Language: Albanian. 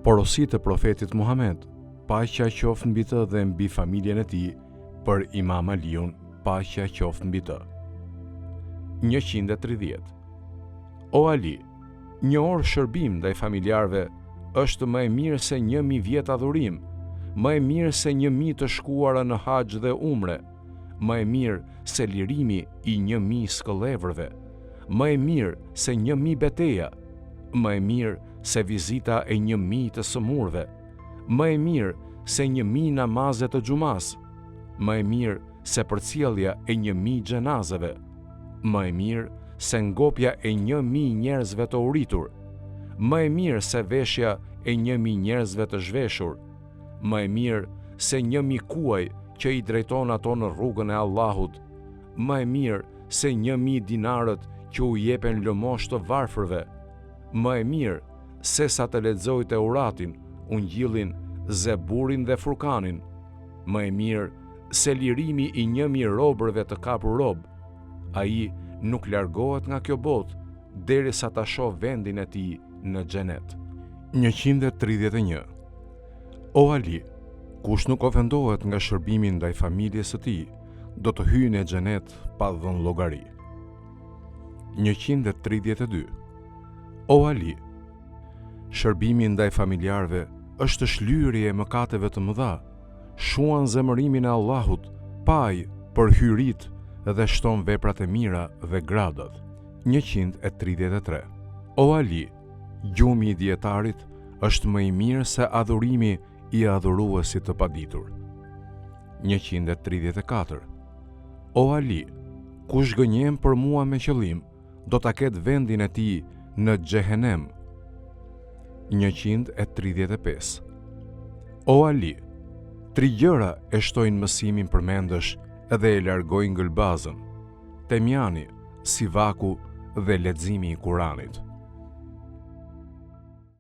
Porosit e profetit Muhammed, paqja qoftë mbi të dhe mbi familjen e tij, për Imam Aliun, paqja qoftë mbi të. 130. O Ali, një orë shërbim ndaj familjarëve është më e mirë se 1000 vjet adhurim, më e mirë se 1000 të shkuara në haxh dhe umre, më e mirë se lirimi i 1000 skëllëvrëve, më e mirë se 1000 beteja, më e mirë se vizita e 1000 të sëmurëve, më e mirë se 1000 namaze të xumas, më e mirë se përcjellja e 1000 xhenazeve, më e mirë se ngopja e 1000 njerëzve të uritur, më e mirë se veshja e 1000 njerëzve të zhveshur, më e mirë se 1000 kuaj që i drejton ato në rrugën e Allahut, më e mirë se 1000 dinarët që u jepen lëmosh të varfërve, më e mirë se sa të lexoj Teuratin, Ungjillin, Zeburin dhe Furkanin, më e mirë se lirimi i 1000 robërve të kapur rob. Ai nuk largohet nga kjo botë derisa ta shoh vendin e tij në xhenet. 131. O Ali, kush nuk ofendohet nga shërbimi ndaj familjes së tij, do të hyjë në xhenet pa dhënë llogari. 132. O Ali, shërbimi ndaj familjarëve është shlyerje e mëkateve të mëdha, shuan zemërimin e Allahut, paj për hyrit dhe shton veprat e mira dhe gradat. 133. O Ali, gjumi i dietarit është më i mirë se adhurimi i adhuruesit të paditur. 134. O Ali, kush gënjen për mua me qëllim, do ta ketë vendin e tij në xhehenem. 135. O Ali, 3 gjëra e shtojnë mësimin përmendësh edhe e largojnë gëlbazën: temjani, sivaku dhe leximi i Kuranit.